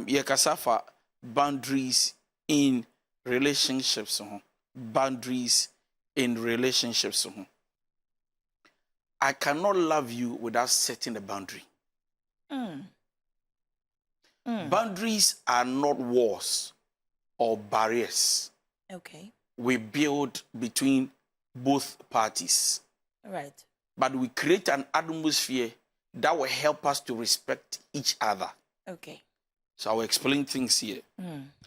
Yekasafa boundaries in relationships. Boundaries in relationships. I cannot love you without setting a boundary. Boundaries are not walls or barriers. Okay. We build between both parties. Right. But we create an atmosphere that will help us to respect each other. Okay. So I will explain things here.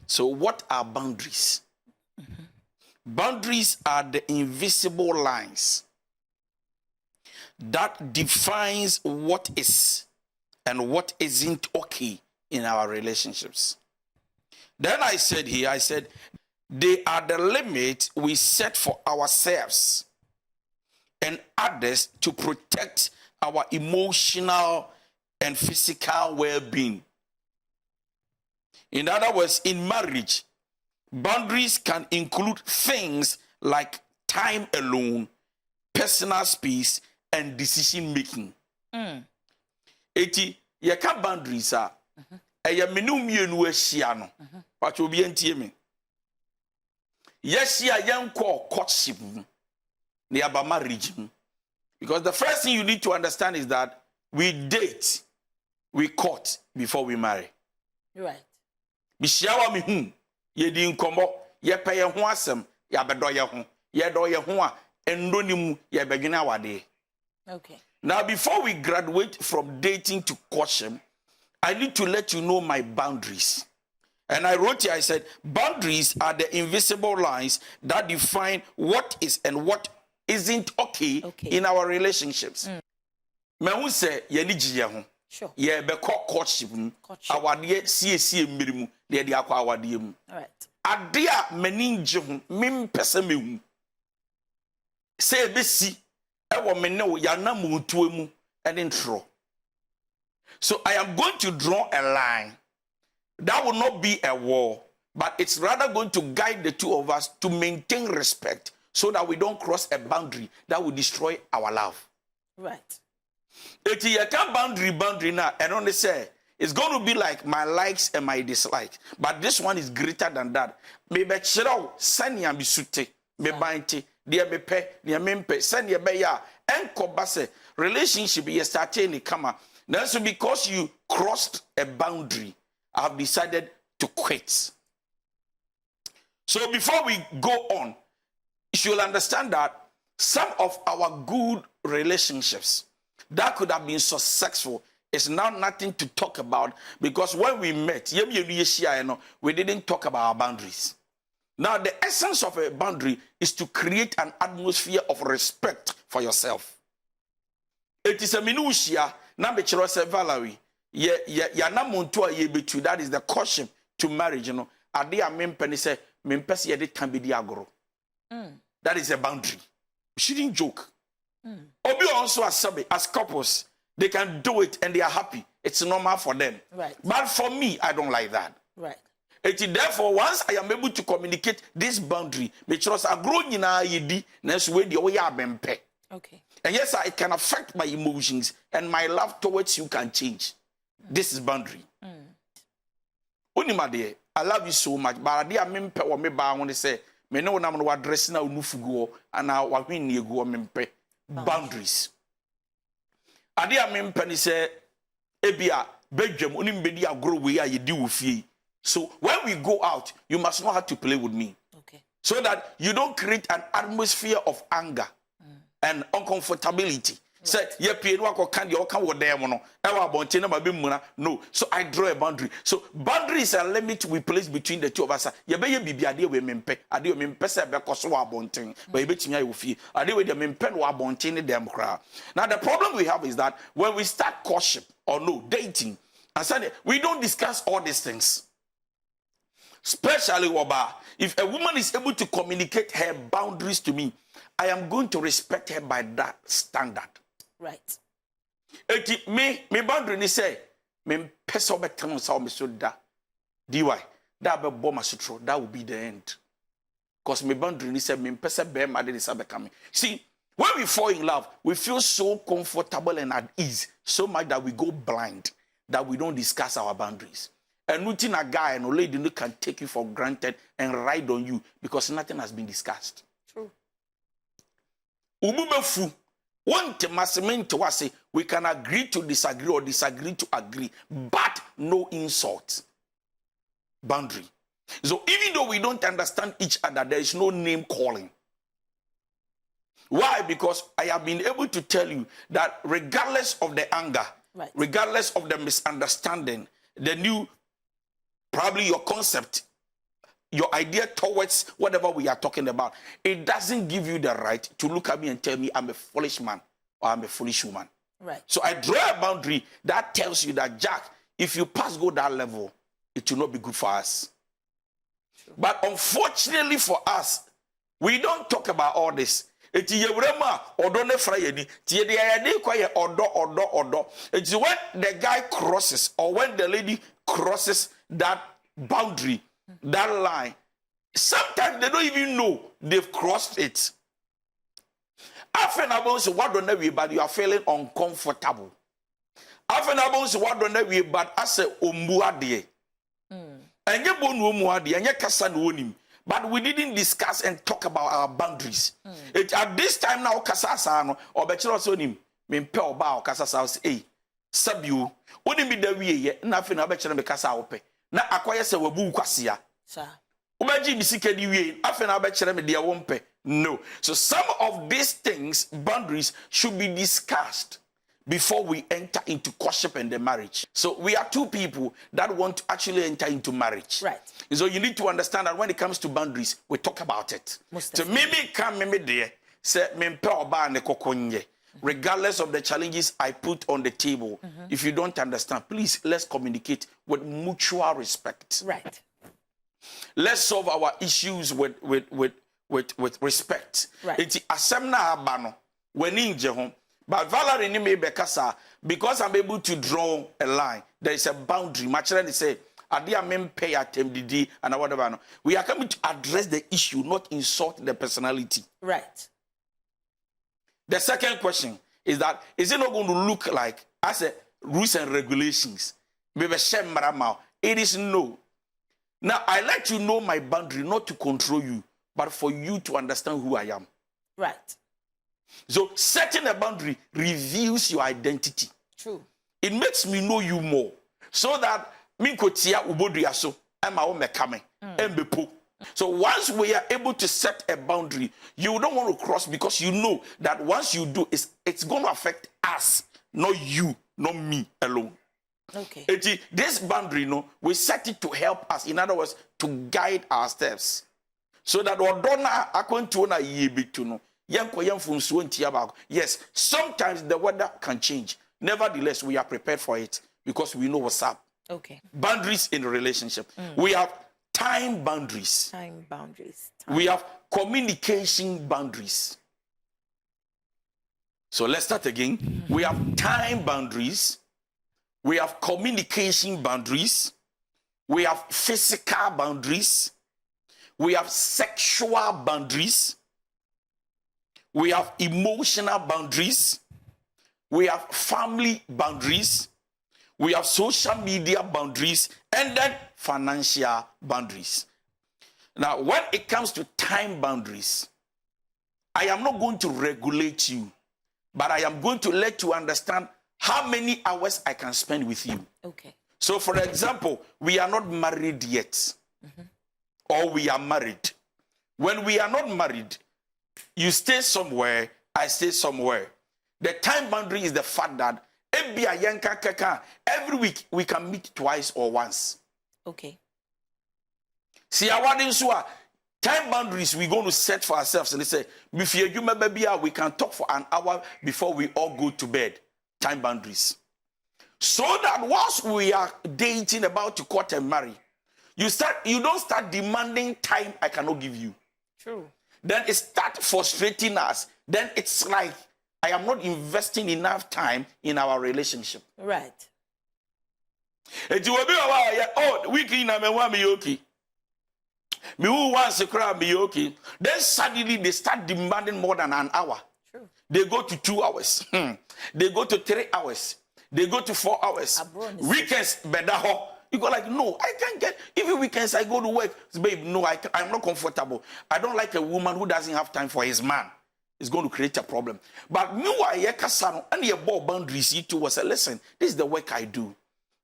So what are boundaries? Boundaries are the invisible lines that defines what is and what isn't okay in our relationships. Then I said they are the limit we set for ourselves and others to protect our emotional and physical well-being. In other words, in marriage, boundaries can include things like time alone, personal space, and decision making. Eti yeka boundaries are eya menu mienu ahia no. Pacho obi antie me. Yes, yanko courtship ne aba marriage. Because the first thing you need to understand is that we date, we court before we marry. Right. Bishiawa mi hu, ye di nkomo, ye pe ye ho asem, ya bedo ye ho. Ye do ye ho a endo ni mu ye bedwene awade. Okay. Now before we graduate from dating to courtship, I need to let you know my boundaries. And I wrote here, I said, boundaries are the invisible lines that define what is and what isn't okay in our relationships. Me hu say ye ni giye ho. Sure. Ye be courtship mu. Awade sie mmiri mu, de de akwa awade mu. All right. Ade a mani nje ho, mem pese mehu. Say be si e wo me ne wo ya na mu tuo mu e de ntro. So I am going to draw a line. That will not be a wall, but it's rather going to guide the two of us to maintain respect so that we don't cross a boundary that will destroy our love. Right. If you can't boundary now, and only say it's going to be like my likes and my dislikes, but this one is greater than that. Maybe chiro sani ambi sute, me bainte, dia bepe, dia mempe, sani be ya, enko base relationship ye starting ni kama. That's because you crossed a boundary. I have decided to quit. So before we go on, you should understand that some of our good relationships that could have been successful is now nothing to talk about because when we met, we didn't talk about our boundaries. Now, the essence of a boundary is to create an atmosphere of respect for yourself. It is a minutia, number Valerie. That is the caution to marriage, you know. That is a boundary. We shouldn't joke. Obi also as couples, they can do it and they are happy. It's normal for them. Right. But for me, I don't like that. Right. Therefore, once I am able to communicate this boundary, because I grow in okay. And yes, it can affect my emotions and my love towards you can change. This is boundary. Unimade, I love you so much, but I didn't or me ba want to say, me no na mo address na unufugo and na wa hwin ye go mempe boundaries. Ade a mempe ni say ebia bedwam onim bedi agro we a ye di wo fie. So when we go out, you must know how to play with me. Okay. So that you don't create an atmosphere of anger and uncomfortability. Say ye pie no akoka de oka wo dem no e wa bonche na ba be muna. No, so I draw a boundary. So boundary is a limit we place between the two of us. Ye be ye bibia de we mempe ade we mempe se be koso wa bonten but ye betimi ayo fie ade we de mempe no wa bonten ne dem kra. Now the problem we have is that when we start courtship or no dating and say we don't discuss all these things. Especially Waba, if a woman is able to communicate her boundaries to me, I am going to respect her by that standard. Right. Me boundary ni say me pesa obetam sa o me so da. DY that be bomb asutro that will be the end. Because me boundary ni say me pesa be ma de sa be coming. See, when we fall in love, we feel so comfortable and at ease, so much that we go blind, that we don't discuss our boundaries. And nothing a guy and a lady no can take you for granted and ride on you because nothing has been discussed. True. Umubefu. We can agree to disagree or disagree to agree, but no insult. Boundary. So even though we don't understand each other, there is no name calling. Why? Because I have been able to tell you that regardless of the anger, right, regardless of the misunderstanding, the new, probably your concept, your idea towards whatever we are talking about, it doesn't give you the right to look at me and tell me I'm a foolish man or I'm a foolish woman. Right. So I draw a boundary that tells you that, Jack, if you go that level, it will not be good for us. True. But unfortunately for us, we don't talk about all this. It's when the guy crosses or when the lady crosses that boundary, that line, sometimes they don't even know they've crossed it. Often about what don't know, but you are feeling uncomfortable. Often about what don't know, but as a umuade. And you bonu umuade, and you kasa no nim. But we didn't discuss and talk about our boundaries. At this time now, kasasa or bachelor sonim, me pe oba o kasasa say, hey, sabiu, oni mi da wie na fe na bachelor me kasa ope. Na akoye se wabu kwasia. Sir. Ubaji bisike di wie, afe na bachelor me dia wompe. No. So some of these things, boundaries, should be discussed before we enter into courtship and the marriage. So we are two people that want to actually enter into marriage. Right. So you need to understand that when it comes to boundaries, we talk about it. So maybe come there, say regardless of the challenges I put on the table, if you don't understand, please let's communicate with mutual respect. Right. Let's solve our issues with respect. Right. It's asemna abano when in home. But Valerie ni me bekasa because I'm able to draw a line. There is a boundary. Machirani say, "Adia mem pay atem and whatever." We are coming to address the issue, not insult the personality. Right. The second question is that is it not going to look like as a rules and regulations? It is no. Now I let you know my boundary, not to control you, but for you to understand who I am. Right. So setting a boundary reveals your identity. True. It makes me know you more. So that minkotia ubodriaso am our mekame embepo. So once we are able to set a boundary, you don't want to cross because you know that once you do, it's going to affect us, not you, not me alone. Okay. This boundary, we set it to help us. In other words, to guide our steps. So that odona akwentuona yebitu yes, sometimes the weather can change. Nevertheless, we are prepared for it because we know what's up. Okay. Boundaries in a relationship. We have time boundaries. Time boundaries. We have communication boundaries. So let's start again. We have time boundaries. We have communication boundaries. We have physical boundaries. We have sexual boundaries. We have emotional boundaries. We have family boundaries. We have social media boundaries. And then financial boundaries. Now, when it comes to time boundaries, I am not going to regulate you, but I am going to let you understand how many hours I can spend with you. Okay. So, for example, we are not married yet. Or we are married. When we are not married, you stay somewhere, I stay somewhere. The time boundary is the fact that every week we can meet twice or once. Okay. See, our time boundaries we're going to set for ourselves. And they say, we can talk for an hour before we all go to bed. Time boundaries. So that once we are dating, about to court and marry, you don't start demanding time I cannot give you. True. Then it starts frustrating us. Then it's like I am not investing enough time in our relationship. Right. Oh, weekend I'm okay. Me who wants to cry me okay. Then suddenly they start demanding more than an hour. True. They go to 2 hours. They go to 3 hours. They go to 4 hours. Weekends better. You go like, no, I can't get, even weekends I go to work. Babe, no, I'm not comfortable. I don't like a woman who doesn't have time for his man. It's going to create a problem. But meanwhile, and your ball boundaries, you two was say, listen, this is the work I do.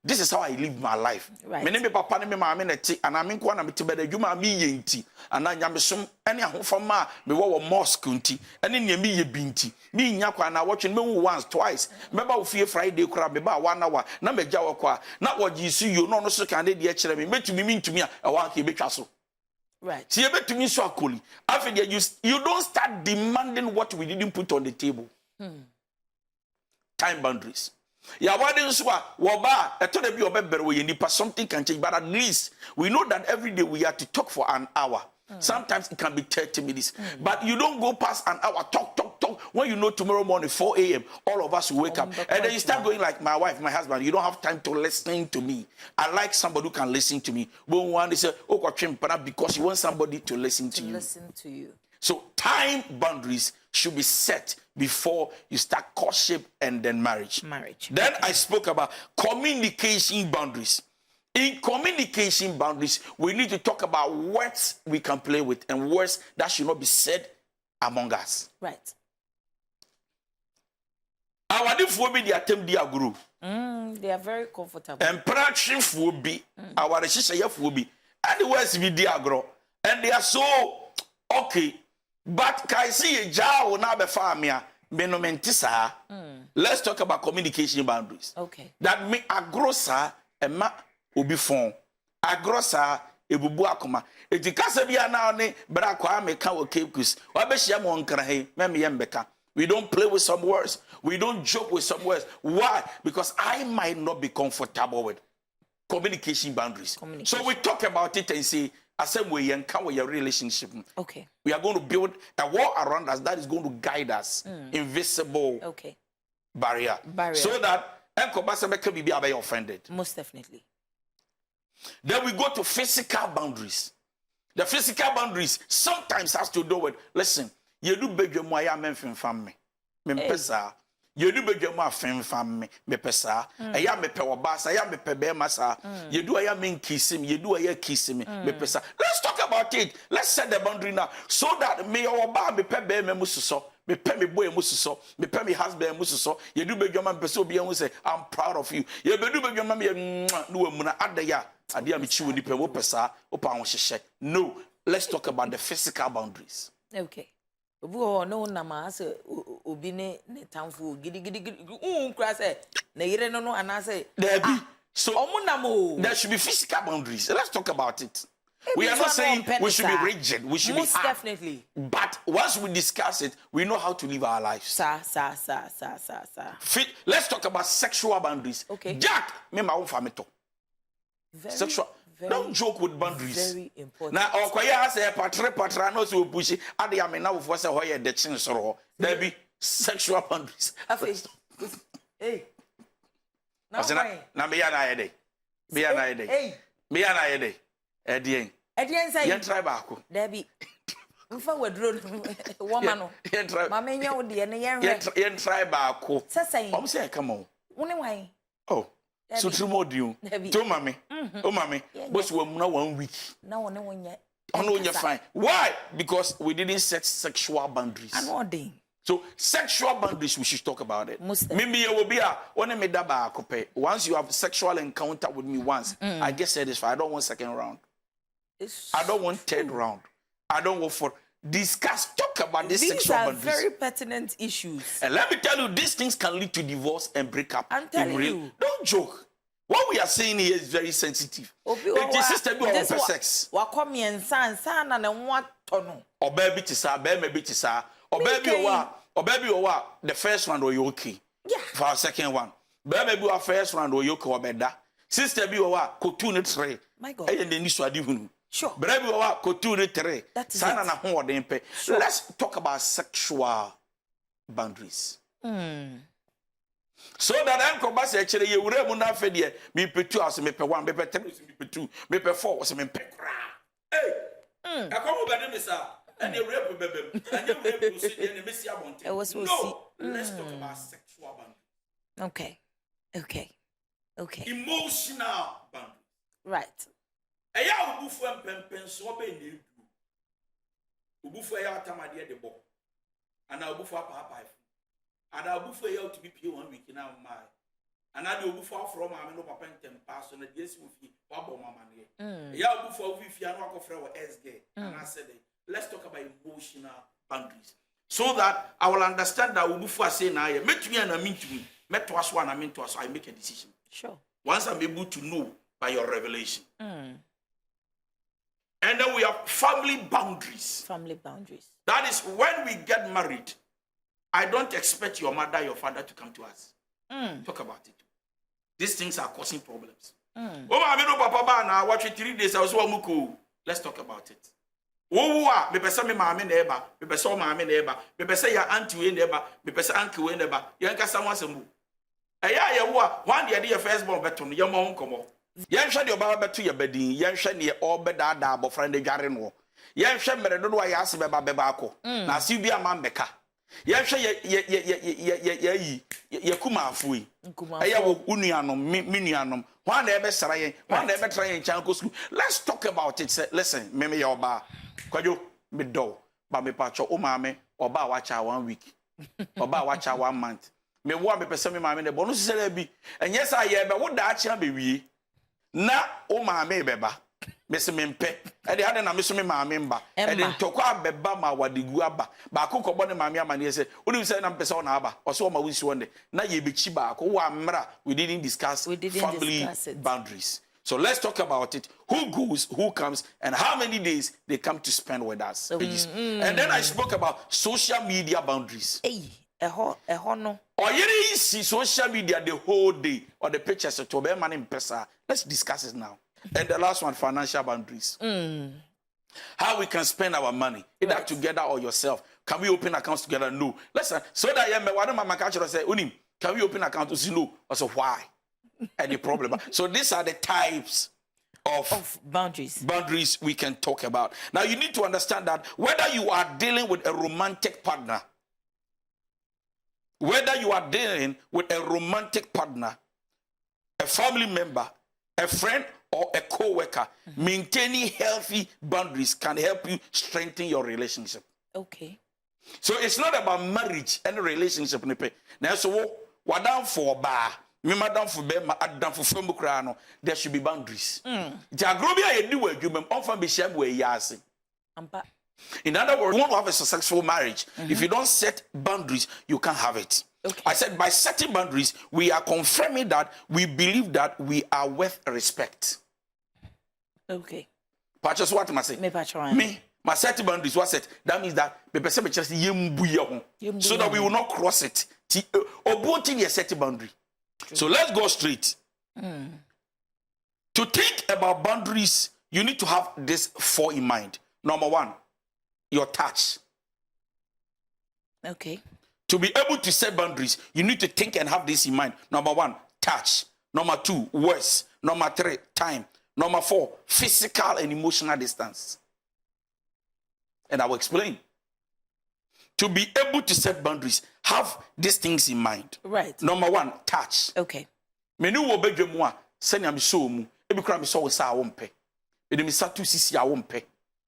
This is how I live my life. Right. Me name papa ne me ma me neti and I'm kwa na me tibeda dwuma me ye nti and anya som ene ahofama me wo mosque nti ene ne me ye binti me nya kwa na watch me once twice me ba ofie Friday kura me ba 1 hour na me gya wo kwa na wogi su yo no so kan de kire me metumi me ntumi a wa ka betwa so. Right. See, betumi so akoli after you don't start demanding what we didn't put on the table. Time boundaries. Ya wadi so woba eto de bi obebere we nipa something can change, but at least we know that every day we have to talk for an hour. Sometimes it can be 30 minutes, but you don't go past an hour talk when you know tomorrow morning 4 a.m. all of us will wake up and then you start going like my wife, my husband, you don't have time to listen to me. I like somebody who can listen to me. When one say because you want somebody to listen to you. Listen to you. So time boundaries should be set before you start courtship and then marriage. Then I spoke about communication boundaries. In communication boundaries, we need to talk about words we can play with and words that should not be said among us. Right. Our different be the attempt dia guru. They are very comfortable. And practice will be our relationship will be and the words be dia guru. And they are so okay. But can I see a jar na be famia menomentisa? Let's talk about communication boundaries. Okay. That me agrosa and ma obi fon. Agrosa ebubu akoma. Eti kasa bia na ne bra kwa me ka okekus. Wa be hia mo nkra he me yembeka. We don't play with some words. We don't joke with some words. Why? Because I might not be comfortable with communication boundaries. So we talk about it and say, I said we encounter your relationship. Okay. We are going to build a wall around us that is going to guide us. Invisible barrier. So that can be offended. Most definitely. Then we go to physical boundaries. The physical boundaries sometimes has to do with, listen, you do beg your moya men family. Mempesa. You do beg your ma family. Mepesa. I am a power bass. I am a pebe massa. You do I am in kiss him. You do I kiss him. Mepesa. Let's talk about it. Let's set the boundary now. So that me or bar me pebe me mususo. Me pe me boy mususo. Me pe me husband mususo. You do beg your man peso be and say, I'm proud of you. You do beg your man no muna adaya. Adia mi chiwu ni pe wo pesa. Opa on sheshe. No. Let's talk about the physical boundaries. Okay. No nama say obi ne tamfo gidi kra say na yire no anase there be so there should be physical boundaries. Let's talk about it. We are not saying we should be rigid, we should most be hard. Definitely. But once we discuss it, we know how to live our lives. Sir. Let's talk about sexual boundaries. Okay. Jack, me ma wo famito. Sexual. Don't joke with boundaries. Very important. Now, okoya say patra no so push. Ade am na wo for say hoye de chin soro. There be sexual boundaries. Hey. Na me ya na yede. Me ya na yede. Hey. Me ya na yede. Edien say yen try baako. There be mfa wadro woman no. Ma menya wo de ne yen try baako. Sesai. Say come on. Woni wan? Oh. So tremodium. To mommy. Oh mommy. But we na 1 week. Na woni wonye. Oh you're fine. Why? Because we didn't set sexual boundaries. Anodin. So sexual boundaries, we should talk about it. Maybe you will be once you have sexual encounter with me once, I get satisfied. I don't want second round. I don't want third round. I don't want for talk about these sexual boundaries. These are very pertinent issues. And let me tell you, these things can lead to divorce and breakup. I'm telling you. Don't joke. What we are saying here is very sensitive. It is system of sex. Or baby tisa, baby tisa. Or baby the first round or you okay. Yeah. For our second one. Baby our first round or you okay better. Sister be ko 2 ne 3. My God. And then this one. Sure. Baby ko 2 ne 3. Sana na ho den pe. Let's talk about sexual boundaries. So that Uncle Bass actually you were na fe de me petu as me pe 1 me pe 3 me pe 2 me pe 4 was me pe kra. Hey. I come over them sir. And you rape baby. And you rape to see the Messi abonte. No. Let's talk about sexual boundaries. Okay. Emotional boundaries. Right. Eya obufu empempen so be na edu. Obufu eya atamade de bo. Ana obufu apa. Ana obufu eya to be pay 1 week na mai. Ana de obufu afro ma me no papa ntem pa so na de esi wo fi wa bo mama ne. Eya obufu ofifi anu akofre wo SG. And I said, let's talk about emotional boundaries. So that I will understand that obufu say na ye metumi and amintumi. Meto aso and aminto aso I make a decision. Sure. Once I'm able to know by your revelation. And then we have family boundaries. Family boundaries. That is when we get married, I don't expect your mother, your father to come to us. Talk about it. These things are causing problems. Let's talk about it. Me pesa me maame na eba, me pesa o maame na eba, me pesa ya auntie we na eba, me pesa uncle we na eba. Yan kasa wasembu. Eya ye wo a, one dey your first born beto no, ye mo nkomo. Yan hwe de oba beto ye badin, yan hwe ne obedada abofra ne dware no. Yan hwe mere dodo a yase beba akọ. Na asi bi ama mbeka. Yan hwe ye kuma afui. Eya wo unuanom, me nuanom. One day be sara yen, one day be try yen chan go school. Let's talk about it. Say, listen, me your oba. Kwajo me do, ba me pacho o maame oba wacha 1 week. Oba wacha 1 month. Me wo me pese me maame ne bo no sese bi. Enye sa ye be wo da acha be wie. Na o maame beba. Me se me mpe. E de ade na me so me maame mba. E de ntoko abeba ma wadegu aba. Ba akokko ne maame amane se, odi se na mpese o na aba. O so o ma wusi wonde. Na ye bechi ba ko wa mra. We didn't discuss family boundaries. So let's talk about it. Who goes, who comes, and how many days they come to spend with us. And then I spoke about social media boundaries. Hey, no. Or you see social media the whole day, or the pictures to be man in person. Let's discuss it now. And the last one, financial boundaries. How we can spend our money, either together or yourself. Can we open accounts together? No. Listen, so that you my culture say, Unim, can we open accounts? No. Also, why? Any problem? So these are the types of boundaries we can talk about. Now you need to understand that whether you are dealing with a romantic partner, a family member, a friend, or a co-worker, maintaining healthy boundaries can help you strengthen your relationship. Okay. So it's not about marriage and relationship. Now, so what down for bar? There should be boundaries. In other words, you want to have a successful marriage. If you don't set boundaries, you can't have it. Okay. I said by setting boundaries, we are confirming that we believe that we are worth respect. Okay. Patches what must say? Me, my setting boundaries was set. That means that so that we will not cross it. Or both in your setting boundary. So let's go straight. To think about boundaries, you need to have this 4 in mind. Number 1, your touch. Okay. To be able to set boundaries, you need to think and have this in mind. Number 1, touch. Number 2, words. Number 3, time. Number 4, physical and emotional distance. And I will explain. To be able to set boundaries, have these things in mind. Right. Number 1, touch. Okay. Menu wo bedwe mu a senya me so mu ebi kura me so wo sa wo mpe. Ede me sa tu sisi a wo mpe.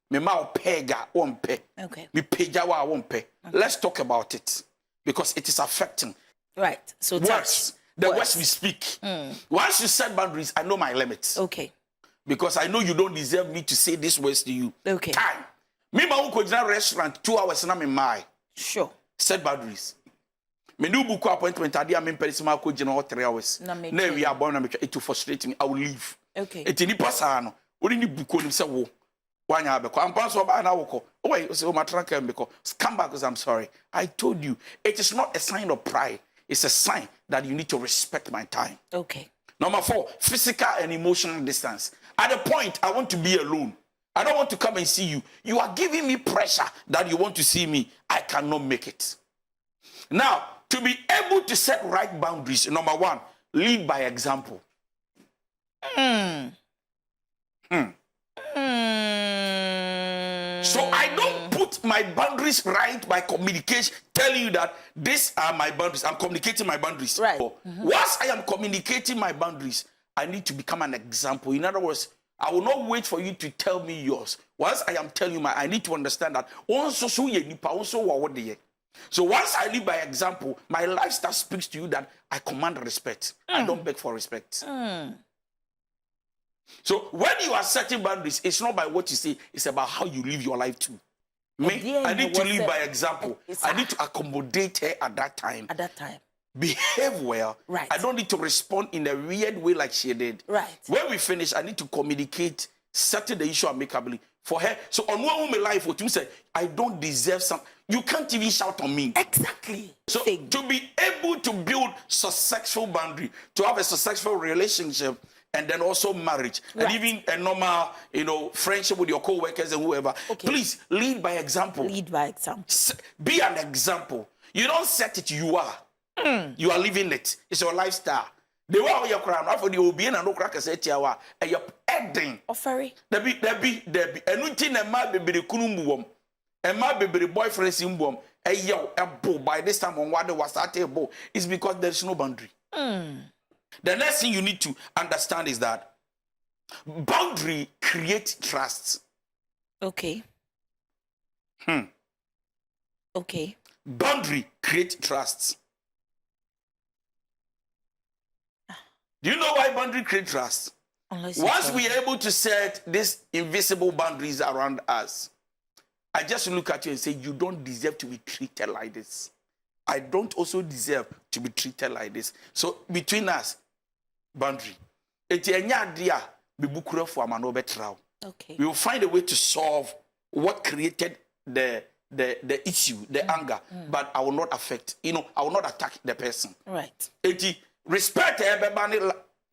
Me ma wo pega wo mpe. Okay. Me peja wa wo mpe. Let's talk about it because it is affecting. Right. So words. The words we speak. Once you set boundaries, I know my limits. Okay. Because I know you don't deserve me to say these words to you. Okay. Time. Me ma wo ko jina restaurant 2 hours na me mai. Sure. Set boundaries. Me do book appointment adi am perisima ko jina 3 hours. Na we are born na me it will frustrate me. I will leave. Okay. Eti ni pasa no. Ori ni book on say wo. Wanya abeko. Ampa so ba na wo ko. Oh wait, so my track can because come back because I'm sorry. I told you it is not a sign of pride. It's a sign that you need to respect my time. Okay. Number 4, physical and emotional distance. At the point I want to be alone. I don't want to come and see you. You are giving me pressure that you want to see me. I cannot make it. Now, to be able to set right boundaries, number 1, lead by example. So I don't put my boundaries right by communication, telling you that these are my boundaries. I'm communicating my boundaries. Right. Once I am communicating my boundaries, I need to become an example. In other words, I will not wait for you to tell me yours. Once I am telling you mine, I need to understand that. So once I live by example, my lifestyle speaks to you that I command respect. I don't beg for respect. So when you are setting boundaries, it's not by what you say, it's about how you live your life too. Me, I need to live by example. I need to accommodate her at that time. At that time. Behave well. Right. I don't need to respond in a weird way like she did. Right. When we finish, I need to communicate, settle the issue amicably for her. So on one woman life, what you say, I don't deserve some. You can't even shout on me. Exactly. So to be able to build successful boundary, to have a successful relationship, and then also marriage, and even a normal, friendship with your co-workers and whoever. Okay. Please lead by example. Lead by example. Be an example. You don't set it, you are. You are living it. It's your lifestyle. The way you crown, after the obedience and no crackers say tiawa, and you're adding. Offering. Debbie. And nothing a man be the kunumbuum, a man be the boyfriend symbol, a yo, a bow. By this time on what was at a bow, is because there's no boundary. The next thing you need to understand is that boundary creates trust. Okay. Okay. Boundary creates trust. Do you know why boundary creates trust? Once we are able to set these invisible boundaries around us, I just look at you and say, you don't deserve to be treated like this. I don't also deserve to be treated like this. So between us, boundary. Okay. We will find a way to solve what created the issue, the anger, but I will not affect, I will not attack the person. Right. Respect everybody,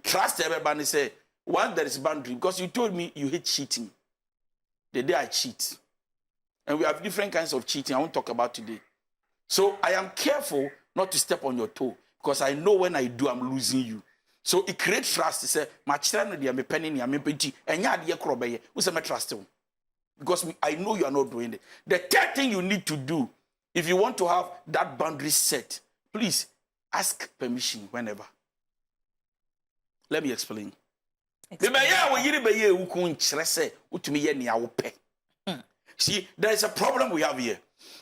trust everybody, say, once there is boundary, because you told me you hate cheating. The day I cheat. And we have different kinds of cheating I won't talk about today. So I am careful not to step on your toe, because I know when I do, I'm losing you. So it creates trust to say, my children, I'm a penny, I'm a penny, and you're the crobby, who's a trust you. Because I know you are not doing it. The third thing you need to do, if you want to have that boundary set, please ask permission whenever. Let me explain. See, there is a problem we have here.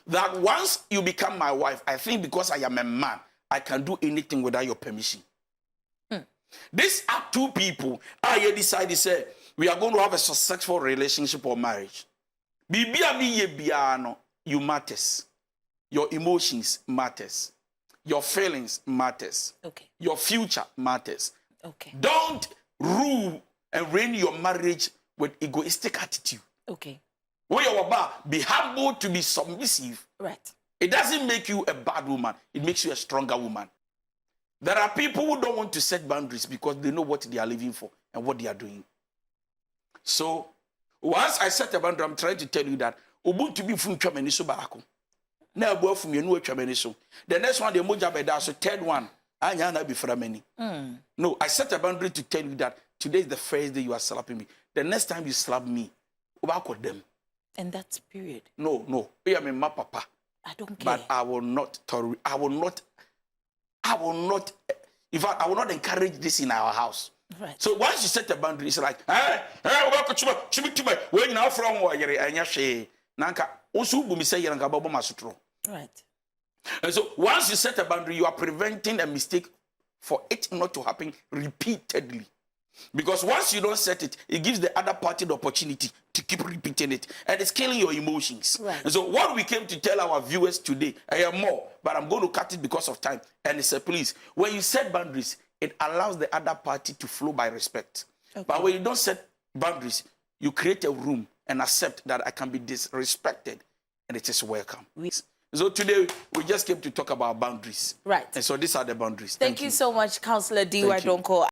That once you become my wife, I think because I am a man, I can do anything without your permission. These are two people. I decided, say, we are going to have a successful relationship or marriage. You matters. Your emotions matters. Your feelings matters. Okay. Your future matters. Okay. Don't rule and reign your marriage with egoistic attitude. Okay. When you're about, be humble to be submissive. Right. It doesn't make you a bad woman. It makes you a stronger woman. There are people who don't want to set boundaries because they know what they are living for and what they are doing. So, once I set a boundary, I'm trying to tell you that Ubuntu be from Chameniso Barako. Now, boy from your new Chameniso. The next one, the Moja Beda, so third one, I yana be for many. No, I set a boundary to tell you that today is the first day you are slapping me. The next time you slap me, Ubako them. And that's period. No. I am my papa. I don't care. But I will not, in fact, I will not encourage this in our house. Right. So once you set a boundary, it's like, right. And so once you set a boundary, you are preventing a mistake for it not to happen repeatedly. Because once you don't set it, it gives the other party the opportunity to keep repeating it. And it's killing your emotions. Right. And so what we came to tell our viewers today, I have more, but I'm going to cut it because of time. And it's a please. When you set boundaries, it allows the other party to flow by respect. Okay. But when you don't set boundaries, you create a room and accept that I can be disrespected. And it is welcome. So today, we just came to talk about boundaries. Right. And so these are the boundaries. Thank you so much, Councillor D.Y. Donkoh.